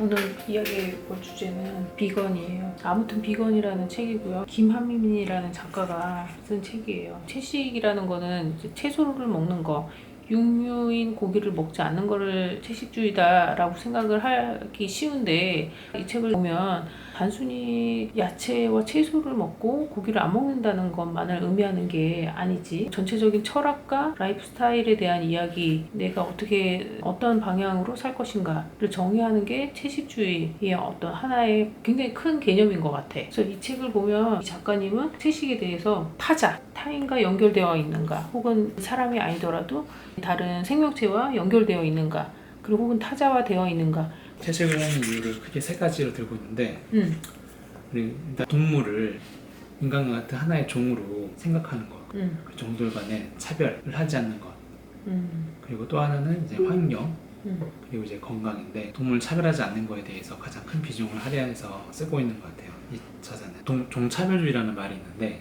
오늘 이야기해볼 주제는 비건이에요. 아무튼 비건이라는 책이고요. 김한민이라는 작가가 쓴 책이에요. 채식이라는 거는 이제 채소를 먹는 거, 육류인 고기를 먹지 않는 거를 채식주의다라고 생각을 하기 쉬운데, 이 책을 보면 단순히 야채와 채소를 먹고 고기를 안 먹는다는 것만을 의미하는 게 아니지, 전체적인 철학과 라이프 스타일에 대한 이야기, 내가 어떻게 어떤 방향으로 살 것인가를 정의하는 게 채식주의의 어떤 하나의 굉장히 큰 개념인 것 같아. 그래서 이 책을 보면 이 작가님은 채식에 대해서 타인과 연결되어 있는가, 혹은 사람이 아니더라도 다른 생명체와 연결되어 있는가, 그리고 혹은 타자화 되어 있는가. 채식을 하는 이유를 크게 세 가지로 들고 있는데, 일단 동물을 인간과 같은 하나의 종으로 생각하는 것, 그 종들 간의 차별을 하지 않는 것, 그리고 또 하나는 이제 환경, 그리고 이제 건강인데, 동물을 차별하지 않는 것에 대해서 가장 큰 비중을 할애해서 쓰고 있는 것 같아요. 이 저자는 종차별주의라는 말이 있는데,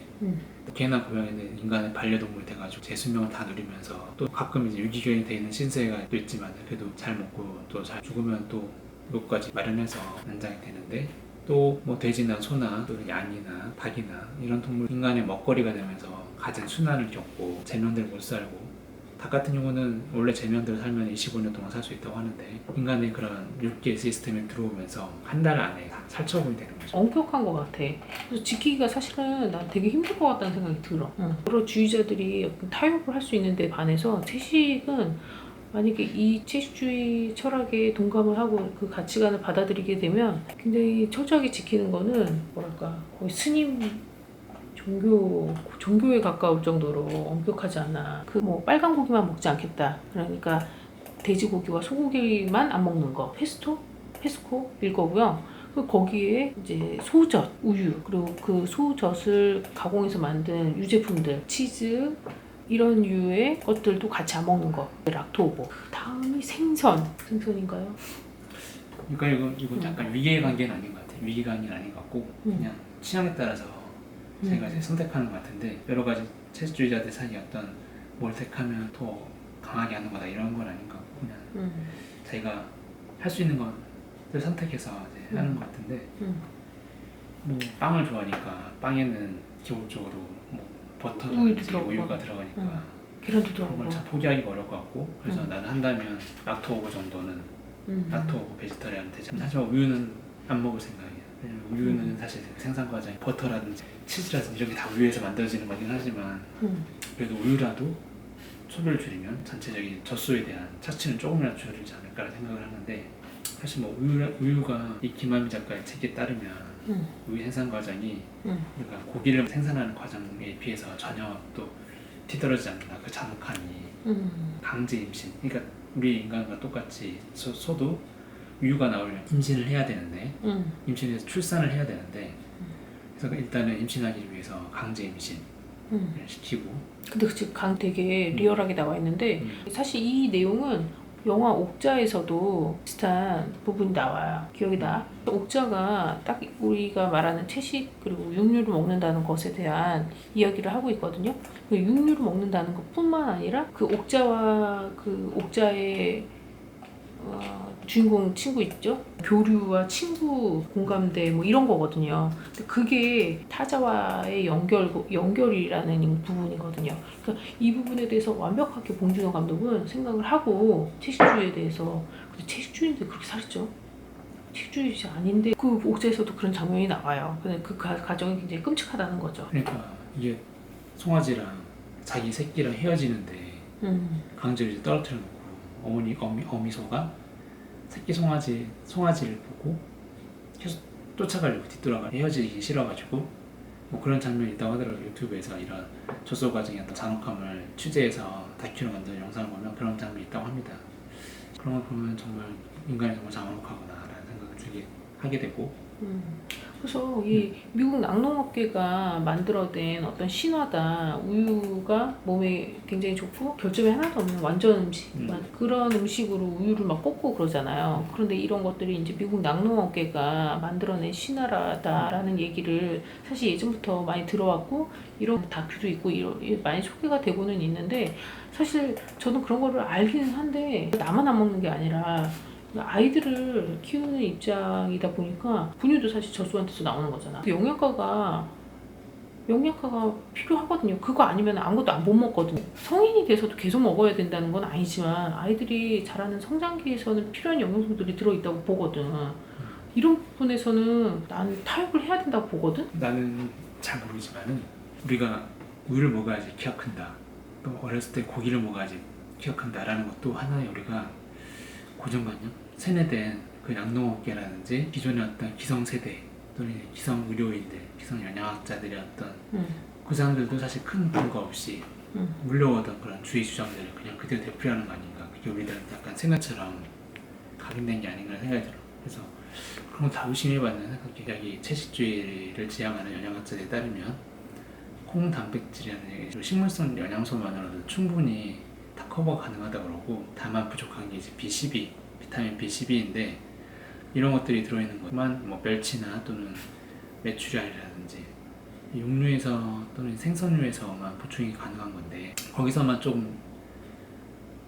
개나 고양이는 인간의 반려동물이 돼가지고 제 수명을 다 누리면서, 또 가끔 이제 유기견이 돼 있는 신세가 또 있지만 그래도 잘 먹고 또 잘 죽으면 또 이것까지 마련해서 난장이 되는데, 또 뭐 돼지나 소나 또 양이나 닭이나 이런 동물 인간의 먹거리가 되면서 가진 순환을 겪고 제명대로 못 살고, 닭 같은 경우는 원래 제명대로 살면 25년 동안 살 수 있다고 하는데, 인간의 그런 육계 시스템에 들어오면서 한 달 안에 다 살처분이 되는 거죠. 엄격한 것 같아. 그래서 지키기가 사실은 난 되게 힘들 것 같다는 생각이 들어. 여러 주의자들이 타협을 할 수 있는데 반해서 채식은, 만약에 이 채식주의 철학에 동감을 하고 그 가치관을 받아들이게 되면 굉장히 철저하게 지키는 거는 뭐랄까, 거의 스님 종교에 가까울 정도로 엄격하지 않나. 그 뭐 빨간 고기만 먹지 않겠다, 그러니까 돼지고기와 소고기만 안 먹는 거, 페스코일 거고요. 그 거기에 이제 소젓, 우유, 그리고 그 소젓을 가공해서 만든 유제품들, 치즈, 이런 류의 것들도 같이 안 먹는 거, 락토오보. 다음이 생선인가요? 그러니까 이거 약간 위계관계는 아닌 것 같아요. 위계관계는 아닌 것 같고, 그냥 취향에 따라서 제가 이제 선택하는 것 같은데, 여러 가지 채식주의자들 사이에 어떤 뭘 택하면 더 강하게 하는 거다 이런 건 아닌 것 같고, 그냥 자기가 할 수 있는 것을 선택해서 이제 하는 것 같은데, 뭐 빵을 좋아하니까 빵에는 기본적으로 뭐 버터든지 우유가 들어가니까 계란도 그런 들어가고. 걸 참 포기하기가 어려울 것 같고, 그래서 나는 한다면 락토오브 정도는 락토오브 베지터리안 되지. 하지만 우유는 안 먹을 생각이야. 왜냐면 우유는 사실 생산 과정이 버터라든지 치즈라든지 이런 게 다 우유에서 만들어지는 거긴 하지만, 그래도 우유라도 소비를 줄이면 전체적인 젖소에 대한 차치는 조금이라도 줄이지 않을까라는 생각을 하는데, 사실 뭐 우유가 이 김한미 작가의 책에 따르면 우유 생산 과정이 그러니까 고기를 생산하는 과정에 비해서 전혀 또 뒤떨어지지 않는다. 그 잔혹함이 강제 임신, 그러니까 우리 인간과 똑같이 소도 우유가 나오려면 임신을 해야 되는데, 임신해서 출산을 해야 되는데, 그래서 일단은 임신하기 위해서 강제 임신을 시키고. 근데 지금 되게 리얼하게 나와 있는데, 사실 이 내용은 영화 옥자에서도 비슷한 부분이 나와요. 기억이 나? 옥자가 딱 우리가 말하는 채식 그리고 육류를 먹는다는 것에 대한 이야기를 하고 있거든요. 그 육류를 먹는다는 것뿐만 아니라 그 옥자와 그 옥자의 주인공 친구 있죠? 교류와 친구 공감대 뭐 이런 거거든요. 근데 그게 타자와의 연결이라는 부분이거든요. 그러니까 이 부분에 대해서 완벽하게 봉준호 감독은 생각을 하고, 채식주의에 대해서, 근데 채식주의인데 그렇게 살았죠? 채식주의지 아닌데 그 옥자에서도 그런 장면이 나와요. 근데 그 과정이 굉장히 끔찍하다는 거죠. 그러니까 이게 송아지랑 자기 새끼랑 헤어지는데 강제로 이제 떨어뜨려 놓고, 어미소가 새끼 송아지를 보고 계속 쫓아가려고 뒤돌아가, 헤어지기 싫어가지고 뭐 그런 장면이 있다고 하더라고요. 유튜브에서 이런 젖소 과정의 어떤 잔혹함을 취재해서 다큐로 만든 영상을 보면 그런 장면이 있다고 합니다. 그런 걸 보면 정말 인간이 정말 잔혹하구나라는 생각을 하게 되고, 그래서 이 미국 낙농업계가 만들어낸 어떤 신화다. 우유가 몸에 굉장히 좋고 결점이 하나도 없는 완전 음식, 그런 음식으로 우유를 막 꽂고 그러잖아요. 그런데 이런 것들이 이제 미국 낙농업계가 만들어낸 신화다라는 얘기를 사실 예전부터 많이 들어왔고, 이런 다큐도 있고 많이 소개가 되고는 있는데, 사실 저는 그런 거를 알기는 한데 나만 안 먹는 게 아니라 아이들을 키우는 입장이다 보니까 분유도 사실 젖소한테서 나오는 거잖아. 영양가가 필요하거든요. 그거 아니면 아무것도 못 먹거든요. 성인이 돼서도 계속 먹어야 된다는 건 아니지만 아이들이 자라는 성장기에서는 필요한 영양소들이 들어있다고 보거든. 이런 부분에서는 나는 타협을 해야 된다고 보거든. 나는 잘 모르지만은 우리가 우유를 먹어야지 키가 큰다, 또 어렸을 때 고기를 먹어야지 키가 큰다라는 것도 하나의 우리가 고정관념, 세뇌된 그 양농업계라든지 기존의 어떤 기성세대 또는 기성 의료인들, 기성 영양학자들의 어떤 그 사람들도 사실 큰 근거 없이 물려오던 그런 주의 주장들을 그냥 그대로 되풀이하는 거 아닌가. 그게 우리들한테 약간 생각처럼 각인된 게 아닌가 생각이 들어. 그래서 그런 거 다 의심해봤는데 여기 채식주의를 지향하는 영양학자들에 따르면 콩 단백질이라는 식물성 영양소만으로도 충분히 다 커버가 가능하다고 그러고, 다만 부족한 게 이제 B12, 비타민 B12인데 이런 것들이 들어있는 것만 뭐 멸치나 또는 메추리알이라든지 육류에서 또는 생선류에서만 보충이 가능한 건데, 거기서만 좀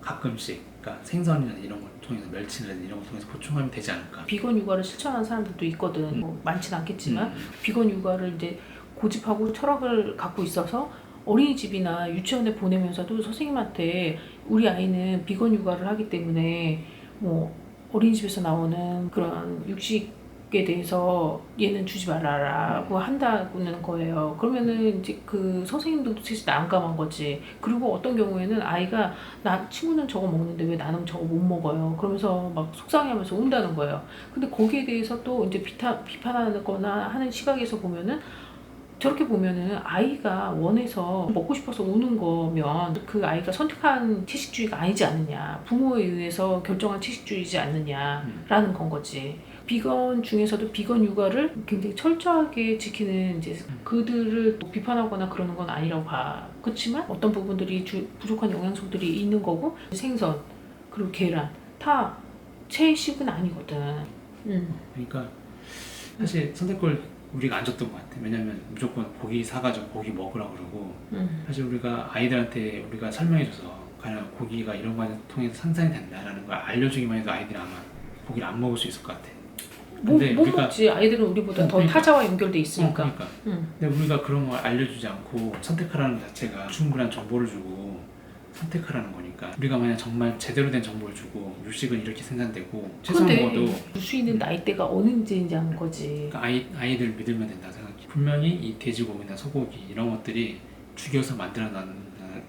가끔씩, 그러니까 생선이나 이런 걸 통해서, 멸치라든지 이런 걸 통해서 보충하면 되지 않을까. 비건 육아를 실천하는 사람들도 있거든. 뭐 많지는 않겠지만 비건 육아를 이제 고집하고 철학을 갖고 있어서 어린이집이나 유치원에 보내면서도 선생님한테 우리 아이는 비건 육아를 하기 때문에 뭐 어린이집에서 나오는 그런 육식에 대해서 얘는 주지 말라라고 한다는 거예요. 그러면은 이제 그 선생님들도 사실 난감한 거지. 그리고 어떤 경우에는 아이가 나 친구는 저거 먹는데 왜 나는 저거 못 먹어요? 그러면서 막 속상해하면서 운다는 거예요. 근데 거기에 대해서 또 이제 비판하거나 하는 시각에서 보면은, 저렇게 보면은 아이가 원해서 먹고 싶어서 우는 거면 그 아이가 선택한 채식주의가 아니지 않느냐, 부모에 의해서 결정한 채식주의지 않느냐라는 건 거지. 비건 중에서도 비건 육아를 굉장히 철저하게 지키는 이제 그들을 또 비판하거나 그러는 건 아니라고 봐. 그렇지만 어떤 부분들이 부족한 영양소들이 있는 거고, 생선 그리고 계란 다 채식은 아니거든. 그러니까 사실 선택권을 우리가 안 줬던 것 같아. 왜냐면 무조건 고기 사가지고 고기 먹으라고 그러고, 사실 우리가 아이들한테 우리가 설명해줘서 과연 고기가 이런 과정을 통해서 생산이 된다라는 걸 알려주기만 해도 아이들이 아마 고기를 안 먹을 수 있을 것 같아. 근데 못 먹지. 아이들은 우리보다 더 그러니까. 타자와 연결돼 있으니까. 그러니까. 근데 우리가 그런 걸 알려주지 않고 선택하라는 자체가 충분한 정보를 주고 선택하라는 거니까, 우리가 만약 정말 제대로 된 정보를 주고 육식은 이렇게 생산되고 채소 먹어도 줄 수 있는 나이대가 어느인지 하는 거지. 그러니까 아이들 믿으면 된다 생각해. 분명히 이 돼지고기나 소고기 이런 것들이 죽여서 만들어놨는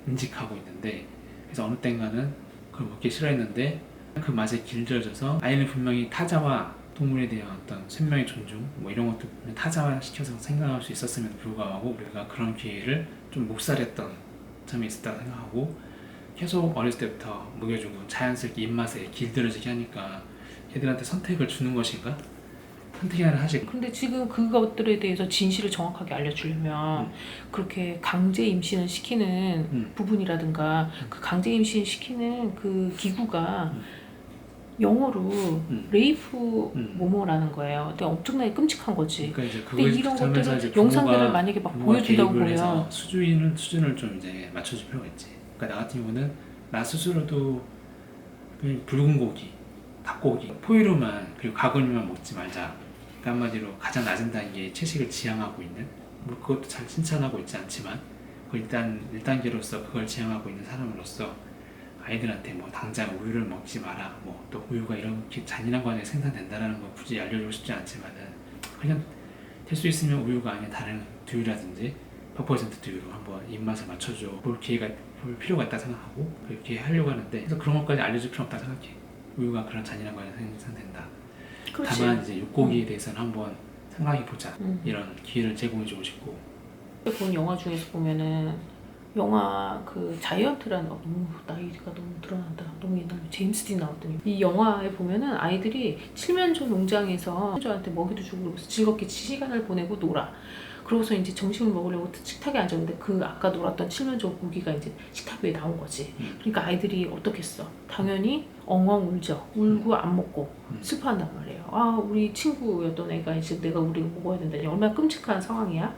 인식하고 있는데, 그래서 어느 땐가는 그걸 먹기 싫어했는데 그 맛에 길들여져서 아이는 분명히 타자와 동물에 대한 어떤 생명의 존중 뭐 이런 것도 타자화 시켜서 생각할 수 있었음에도 불구하고 우리가 그런 기회를 좀 묵살했던 점이 있었다고 생각하고, 계속 어렸을 때부터 먹여주고 자연스럽게 입맛에 길들여지게 하니까 애들한테 선택을 주는 것인가? 선택을 하지. 근데 지금 그것들에 대해서 진실을 정확하게 알려주려면 그렇게 강제 임신을 시키는 부분이라든가 그 강제 임신 시키는 그 기구가 영어로 레이프 뭐뭐라는 거예요. 근데 엄청나게 끔찍한 거지. 그러니까 이제 근데 이런 것들을 영상들을 만약에 막 보여준다고 보면 수준을 좀 이제 맞춰줄 필요가 있지. 그러니까 나 같은 경우는 나 스스로도 붉은 고기, 닭고기, 포유류만 그리고 가공육만 먹지 말자. 그러니까 한마디로 가장 낮은 단계의 채식을 지향하고 있는, 뭐 그것도 잘 칭찬하고 있지 않지만 그 일단 1단계로서 그걸 지향하고 있는 사람으로서 아이들한테 뭐 당장 우유를 먹지 마라, 뭐 또 우유가 이렇게 잔인한 과정에 생산된다라는 거 굳이 알려주고 싶지 않지만은 그냥 될 수 있으면 우유가 아닌 다른 두유라든지 100% 두유로 한번 입맛을 맞춰줘 볼 필요가 있다 생각하고 그렇게 하려고 하는데, 그래서 그런 것까지 알려줄 필요 없다 생각해. 우유가 그런 잔인한 과정에 생산된다. 그렇지. 다만 이제 육고기에 대해서는 한번 생각해보자 이런 기회를 제공해주고 싶고. 본 영화 중에서 보면은 영화 그 자이언트라는 너무 나이가 너무 드러난다. 너무 옛날 제임스 딘 나왔더니 이 영화에 보면은 아이들이 칠면조 농장에서 칠면조한테 먹이도 주고 그러면서 즐겁게 시간을 보내고 놀아. 그러고서 이제 점심을 먹으려고 식탁에 앉았는데 그 아까 놀았던 칠면조 고기가 이제 식탁 위에 나온 거지. 그러니까 아이들이 어떻겠어? 당연히 엉엉 울죠. 울고 안 먹고 슬퍼한단 말이에요. 아, 우리 친구였던 애가 이제 내가 우리가 먹어야 된다니 얼마나 끔찍한 상황이야.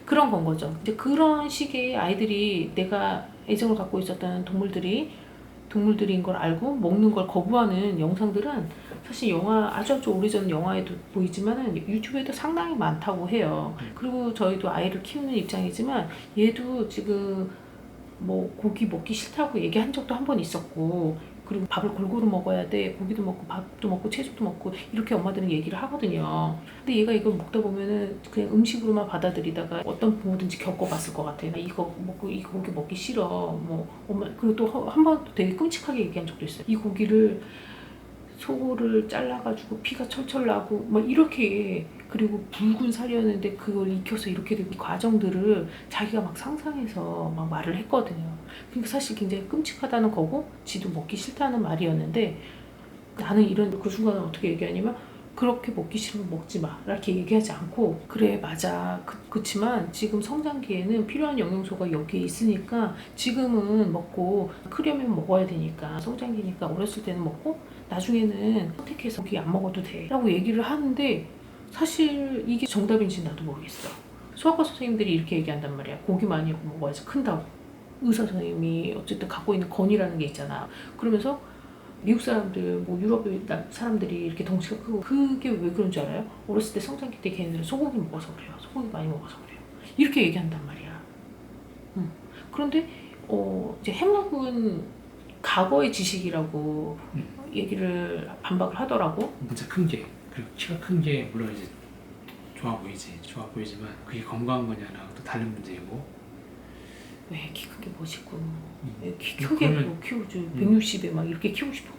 그런 건 거죠. 이제 그런 식의 아이들이 내가 애정을 갖고 있었던 동물들인 걸 알고 먹는 걸 거부하는 영상들은 사실 영화 아주 오래전 영화에도 보이지만은 유튜브에도 상당히 많다고 해요. 그리고 저희도 아이를 키우는 입장이지만 얘도 지금 뭐 고기 먹기 싫다고 얘기한 적도 한 번 있었고, 그리고 밥을 골고루 먹어야 돼, 고기도 먹고 밥도 먹고 채소도 먹고 이렇게 엄마들은 얘기를 하거든요. 근데 얘가 이걸 먹다 보면은 그냥 음식으로만 받아들이다가 어떤 부모든지 겪어봤을 것 같아요. 나 이거 먹고 이 고기 먹기 싫어, 뭐 엄마. 그리고 또 한 번 되게 끔찍하게 얘기한 적도 있어요. 이 고기를 소를 잘라가지고 피가 철철 나고 막 이렇게, 그리고 붉은 살이었는데 그걸 익혀서 이렇게 된 과정들을 자기가 막 상상해서 막 말을 했거든요. 그러니까 사실 굉장히 끔찍하다는 거고 지도 먹기 싫다는 말이었는데, 나는 이런 그 순간에 어떻게 얘기하냐면 그렇게 먹기 싫으면 먹지 마 이렇게 얘기하지 않고, 그래 맞아 그치만 지금 성장기에는 필요한 영양소가 여기에 있으니까 지금은 먹고 크려면 먹어야 되니까, 성장기니까 어렸을 때는 먹고 나중에는 선택해서 고기 안 먹어도 돼 라고 얘기를 하는데, 사실 이게 정답인지 나도 모르겠어. 소아과 선생님들이 이렇게 얘기한단 말이야. 고기 많이 먹어야지 큰다고. 의사 선생님이 어쨌든 갖고 있는 권위라는 게 있잖아. 그러면서 미국 사람들, 뭐 유럽 사람들이 이렇게 덩치가 크고, 그게 왜 그런 줄 알아요? 어렸을 때 성장기 때 걔네들은 소고기 먹어서 그래요. 소고기 많이 먹어서 그래요. 이렇게 얘기한단 말이야. 그런데 이제 해먹은 과거의 지식이라고 얘기를 반박을 하더라고. 진짜 큰 게, 그리고 키가 큰 게 물론 이제 좋아 보이지만 그게 건강한 거냐랑 또 다른 문제이고. 왜 키 큰 게 멋있고, 왜 키 크게 뭐 키우지, 160에 막 이렇게 키우고 싶어.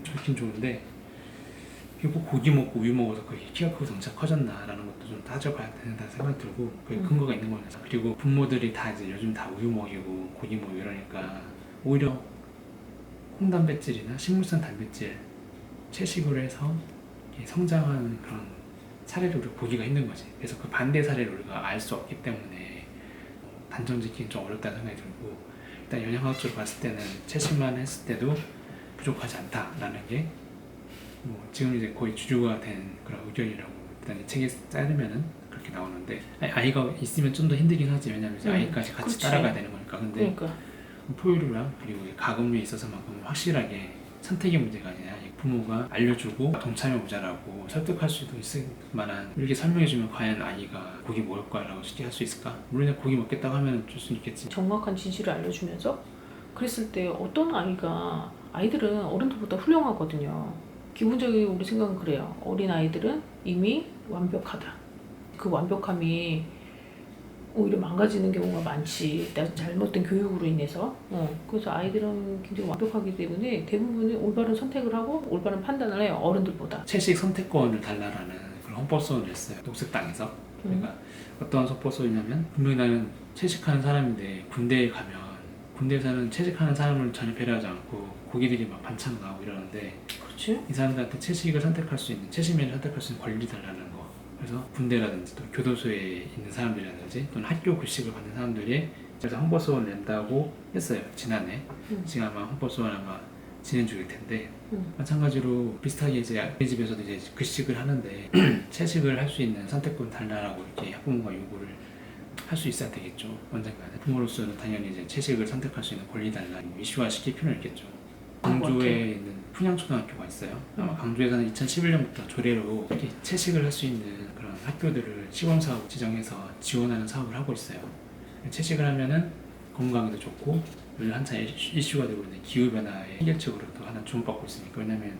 좋긴 좋은데, 그리고 고기 먹고 우유 먹어서 그게 키가 크고 덩치가 커졌나라는 것도 좀 따져봐야 된다는 생각이 들고, 그게 근거가 있는 거라서. 그리고 부모들이 다 이제 요즘 다 우유 먹이고 고기 먹이고 이러니까 오히려 홍단백질이나 식물성 단백질 채식으로 해서 성장하는 그런 사례를 우리가 보기가 힘든 거지. 그래서 그 반대 사례를 우리가 알 수 없기 때문에 단정 짓기는 좀 어렵다는 생각이 들고, 일단 영양학적으로 봤을 때는 채식만 했을 때도 부족하지 않다라는 게 뭐 지금 이제 거의 주류가 된 그런 의견이라고 일단 이 책에 짜르면은 그렇게 나오는데, 아이가 있으면 좀 더 힘들긴 하지. 왜냐면 이제 아이까지 같이 그렇지. 따라가야 되는 거니까. 근데 그러니까 포유류랑 그리고 가공류에 있어서만큼 확실하게 선택의 문제가 아니라 부모가 알려주고 동참해 보자라고 설득할 수도 있을 만한, 이렇게 설명해주면 과연 아이가 고기 먹을 거라고 쉽게 할 수 있을까? 물론 고기 먹겠다고 하면 줄 수 있겠지. 정확한 진실을 알려주면서 그랬을 때 어떤 아이들은 어른들보다 훌륭하거든요. 기본적인 우리 생각은 그래요. 어린 아이들은 이미 완벽하다. 그 완벽함이 오히려 망가지는 경우가 많지. 잘못된 교육으로 인해서. 그래서 아이들은 굉장히 완벽하기 때문에 대부분이 올바른 선택을 하고 올바른 판단을 해요. 어른들보다. 채식 선택권을 달라라는 그런 헌법소원을 냈어요. 녹색당에서. 그러니까 어떤 헌법소원이냐면, 분명히 나는 채식하는 사람인데 군대에서는 채식하는 사람을 전혀 배려하지 않고 고기들이 막 반찬 나오고 이러는데, 그렇지? 이 사람들한테 채식을 선택할 수 있는, 채식면을 선택할 수 있는 권리 달라는 거. 그래서 군대라든지 또 교도소에 있는 사람들이라든지 또는 학교 급식을 받는 사람들이 그래서 헌법소원을 낸다고 했어요. 지난해. 지금 아마 헌법소원 아마 진행 중일 텐데, 마찬가지로 비슷하게 이제 어린이집에서도 이제 급식을 하는데 채식을 할 수 있는 선택권 달라라고 이렇게 학부모가 요구를 할 수 있어야 되겠죠. 언젠가는 부모로서는 당연히 이제 채식을 선택할 수 있는 권리 달라 이슈화 시킬 필요는 있겠죠. 광주에 있는 풍양초등학교가 있어요. 아마 광주에서는 2011년부터 조례로 이렇게 채식을 할 수 있는 그런 학교들을 시범사업 지정해서 지원하는 사업을 하고 있어요. 채식을 하면은 건강에도 좋고, 요즘 한참 이슈가 되고 있는 기후변화의 해결책으로도 하나 주목받고 있으니까. 왜냐면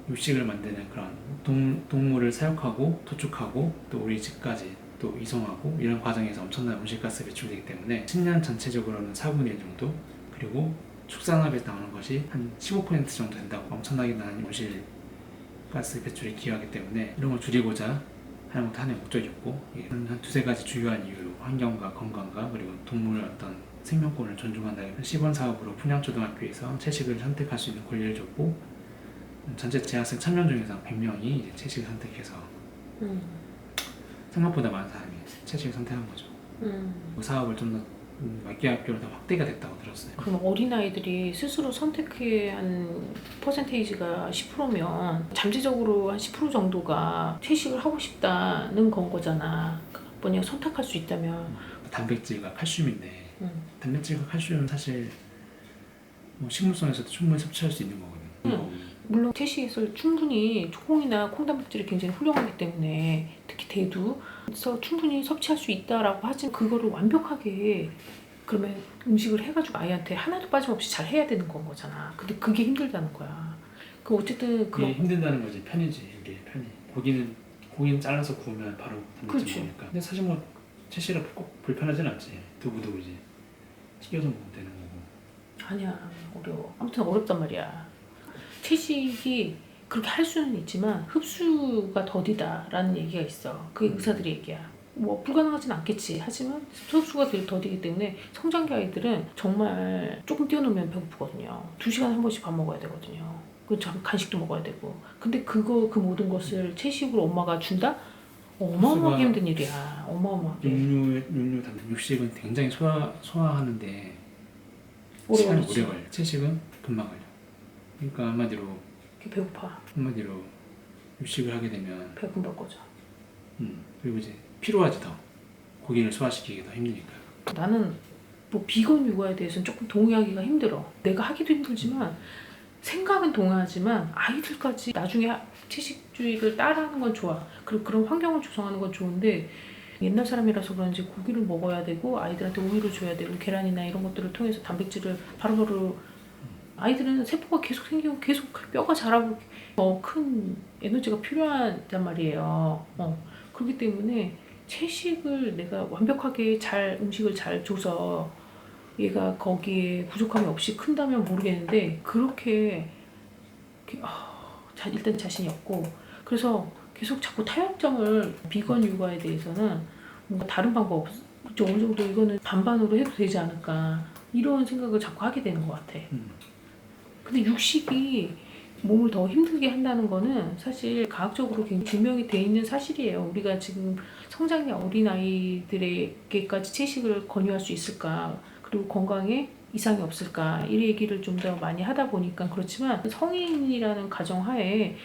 육식을 만드는 그런 동물을 사육하고 도축하고 또 우리 집까지 또 이송하고 이런 과정에서 엄청난 온실가스 배출되기 때문에 10년 전체적으로는 4분의 1 정도, 그리고 축산업에서 나오는 것이 한 15% 정도 된다고, 엄청나게 많은 온실가스 배출에 기여하기 때문에 이런 걸 줄이고자 하는 것도 하나의 목적이었고, 한 두세 가지 주요한 이유로 환경과 건강과 그리고 동물의 어떤 생명권을 존중한다. 시범 사업으로 풍양초등학교에서 채식을 선택할 수 있는 권리를 줬고, 전체 재학생 1000명 중에서 100명이 이제 채식을 선택해서 생각보다 많은 사람이 채식을 선택한 거죠. 그 사업을 좀 더 몇 개 학교로 더 확대가 됐다고 들었어요. 그럼 어린아이들이 스스로 선택한 퍼센테이지가 10%면 잠재적으로 한 10% 정도가 채식을 하고 싶다는 건 거잖아. 만약 선택할 수 있다면. 단백질과 칼슘인데, 단백질과 칼슘은 사실 뭐 식물성에서도 충분히 섭취할 수 있는 거거든요. 물론 채식에서 충분히 콩이나 콩단백질이 굉장히 훌륭하기 때문에 특히 대두에서 충분히 섭취할 수 있다라고 하지만 그거를 완벽하게 그러면 음식을 해가지고 아이한테 하나도 빠짐없이 잘 해야 되는 건 거잖아. 근데 그게 힘들다는 거야. 그 어쨌든 그게 힘든다는 거지. 편이지. 이게 편이. 고기는 잘라서 구우면 바로 단백질 먹으니까. 근데 사실 뭐 채식이라 꼭 불편하진 않지. 두부도 이제 튀겨서 먹으면 되는 거고. 아니야, 어려워. 아무튼 어렵단 말이야. 채식이 그렇게 할 수는 있지만 흡수가 더디다라는 얘기가 있어. 그게 의사들의 얘기야. 뭐 불가능하진 않겠지. 하지만 흡수가 더디기 때문에 성장기 아이들은 정말 조금 뛰어놀면 배고프거든요. 2시간에 한 번씩 밥 먹어야 되거든요. 그 간식도 먹어야 되고. 근데 그 모든 것을 채식으로 엄마가 준다? 어마어마하게 힘든 일이야. 어마어마하게. 육류 단백 육식은 굉장히 소화하는데 시간이 오래 걸려. 채식은 금방 걸려. 그러니까 한마디로 배고파. 한마디로 육식을 하게 되면 배가 금방 꺼져. 그리고 이제 피로하지 더. 고기를 소화시키기 더 힘드니까. 나는 뭐 비건 육아에 대해서는 조금 동의하기가 힘들어. 내가 하기도 힘들지만 생각은 동의하지만 아이들까지 나중에 채식주의를 따라하는 건 좋아. 그리고 그런 환경을 조성하는 건 좋은데 옛날 사람이라서 그런지 고기를 먹어야 되고 아이들한테 우유를 줘야 되고 계란이나 이런 것들을 통해서 단백질을 바로바로 아이들은 세포가 계속 생기고 계속 뼈가 자라고 큰 에너지가 필요하단 말이에요. 그렇기 때문에 채식을 내가 완벽하게 음식을 잘 줘서 얘가 거기에 부족함이 없이 큰다면 모르겠는데 그렇게 일단 자신이 없고 그래서 계속 자꾸 타협점을 비건 육아에 대해서는 뭔가 다른 방법 어느 정도 이거는 반반으로 해도 되지 않을까 이런 생각을 자꾸 하게 되는 것 같아. 근데 육식이 몸을 더 힘들게 한다는 거는 사실 과학적으로 굉장히 증명이 돼 있는 사실이에요. 우리가 지금 성장기 어린아이들에게까지 채식을 권유할 수 있을까? 그리고 건강에 이상이 없을까? 이 얘기를 좀 더 많이 하다 보니까 그렇지만 성인이라는 가정하에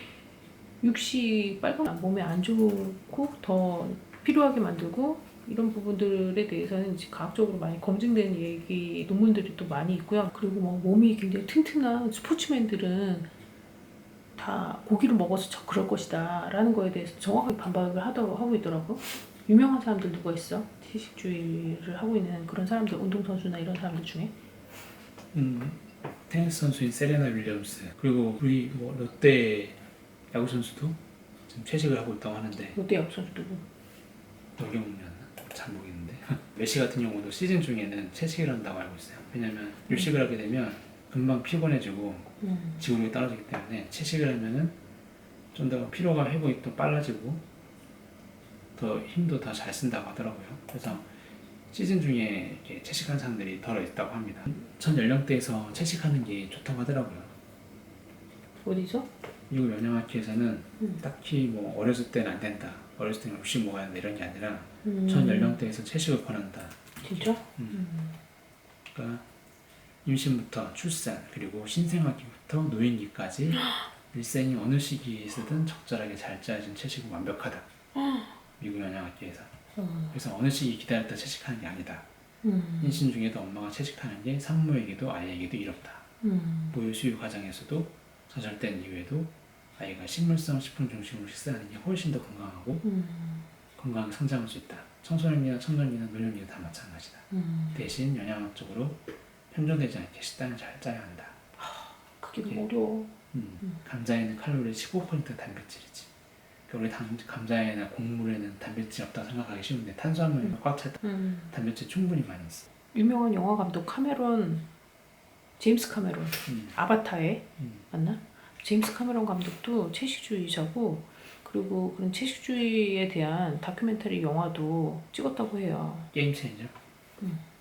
육식 빨간 몸에 안 좋고 더 필요하게 만들고 이런 부분들에 대해서는 이제 과학적으로 많이 검증된 얘기 논문들이 또 많이 있고요. 그리고 뭐 몸이 굉장히 튼튼한 스포츠맨들은 다 고기를 먹어서 그럴 것이다 라는 거에 대해서 정확하게 반박을 하고 있더라고. 유명한 사람들 누가 있어? 채식주의를 하고 있는 그런 사람들, 운동선수나 이런 사람들 중에? 테니스 선수인 세레나 윌리엄스 그리고 우리 뭐 롯데 야구 선수도 지금 채식을 하고 있다고 하는데 롯데 야구 선수 누구? 노경훈이었나? 잘 모르겠는데 메시 같은 경우도 시즌 중에는 채식을 한다고 알고 있어요. 왜냐면 육식을 하게 되면 금방 피곤해지고 지구력이 떨어지기 때문에 채식을 하면은 좀 더 피로감 회복이 또 빨라지고 더 힘도 더 잘 쓴다고 하더라고요. 그래서 시즌 중에 이렇게 채식하는 사람들이 덜어 있다고 합니다. 전 연령대에서 채식하는 게 좋다고 하더라고요. 어디서? 미국 영양학회에서는 딱히 뭐 어렸을 때는 안 된다, 어렸을 때는 육식 먹어야 된다 이런 게 아니라 전 연령대에서 채식을 권한다. 진짜? 그러니까 임신부터 출산 그리고 신생아기부터 노인기까지 일생이 어느 시기에서든 적절하게 잘 짜여진 채식은 완벽하다. 미국 영양학회에서. 그래서 어느 시기 기다렸다 채식하는 게 아니다. 임신 중에도 엄마가 채식하는 게 산모에게도 아이에게도 이롭다. 모유 수유 과정에서도 저절된 이후에도 아이가 식물성 식품 중심으로 식사하는 게 훨씬 더 건강하고 건강하게 성장할 수 있다. 청소년이나 청년이나 노년이나 다 마찬가지다. 대신 영양학적으로 편중되지 않게 식단을 잘 짜야 한다. 그게 너무 어려워. 감자에는 칼로리 15%가 단백질이지. 원래 감자에나 곡물에는 단백질 없다고 생각하기 쉬운데 탄수화물이 꽉 차 단백질 충분히 많이 있어. 유명한 영화 감독 제임스 카메론 아바타에 맞나? 제임스 카메론 감독도 채식주의자고 그리고 그런 채식주의에 대한 다큐멘터리 영화도 찍었다고 해요. 게임 체인저?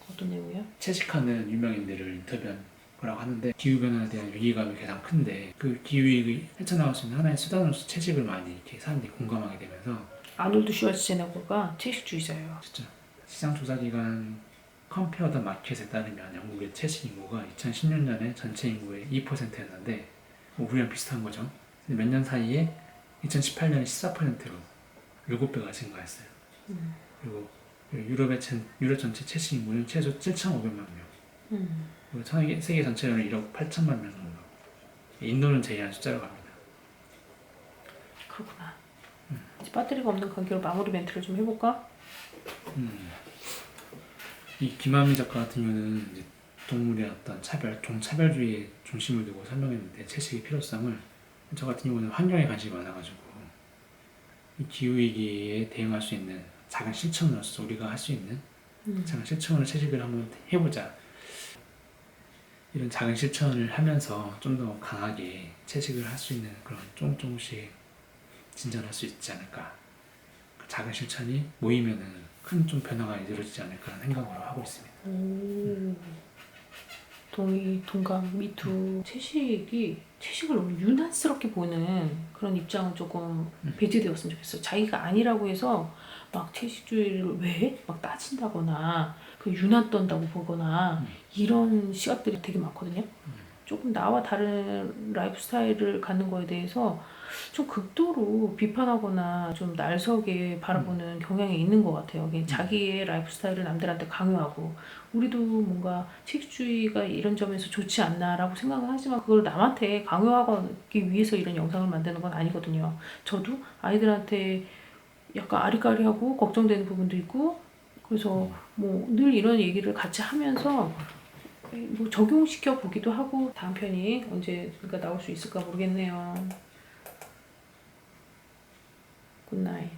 어떤 내용이야? 채식하는 유명인들을 인터뷰한 거라고 하는데 기후변화에 대한 위기감이 가장 큰데 그 기후위기 헤쳐나갈 수 있는 하나의 수단으로서 채식을 많이 이렇게 사람들이 공감하게 되면서 아놀드 슈왈츠제네거가 채식주의자예요. 진짜 시장조사기관 컴페어 더 마켓에 따르면 영국의 채식 인구가 2016년에 전체 인구의 2%였는데 우리랑 비슷한 거죠. 몇 년 사이에 2018년에 14%로 7배가 증가했어요. 그리고 유럽 전체 채식 인구는 최소 7,500만 명. 그리고 세계 전체로는 1억 8천만 명 정도. 인도는 제이한 숫자로 갑니다. 그렇구나. 이제 배터리가 없는 관계로 마무리 멘트를 좀 해볼까? 이 김한미 작가 같은 경우는 이제 동물의 어떤 차별, 종차별주의에 중심을 두고 설명했는데 채식의 필요성을, 저 같은 경우는 환경에 관심이 많아가지고 이 기후위기에 대응할 수 있는 작은 실천으로서 우리가 할 수 있는 작은 실천으로 채식을 한번 해보자, 이런 작은 실천을 하면서 좀 더 강하게 채식을 할 수 있는 그런 조금씩 진전할 수 있지 않을까, 그 작은 실천이 모이면은 큰 좀 변화가 이루어지지 않을까 하는 생각으로 하고 있습니다. 동의, 동감, 미투. 채식을 너무 유난스럽게 보는 그런 입장은 조금 배제되었으면 좋겠어. 자기가 아니라고 해서 막 채식주의를 왜? 막 따진다거나 그 유난 떤다고 보거나 이런 시각들이 되게 많거든요. 조금 나와 다른 라이프 스타일을 갖는 거에 대해서 좀 극도로 비판하거나 좀 날석에 바라보는 경향이 있는 것 같아요. 그냥 자기의 라이프 스타일을 남들한테 강요하고, 우리도 뭔가 채식주의가 이런 점에서 좋지 않나라고 생각은 하지만 그걸 남한테 강요하기 위해서 이런 영상을 만드는 건 아니거든요. 저도 아이들한테 약간 아리까리하고 걱정되는 부분도 있고, 그래서 뭐 늘 이런 얘기를 같이 하면서 뭐 적용시켜 보기도 하고. 다음 편이 언제가 나올 수 있을까 모르겠네요. 굿나잇.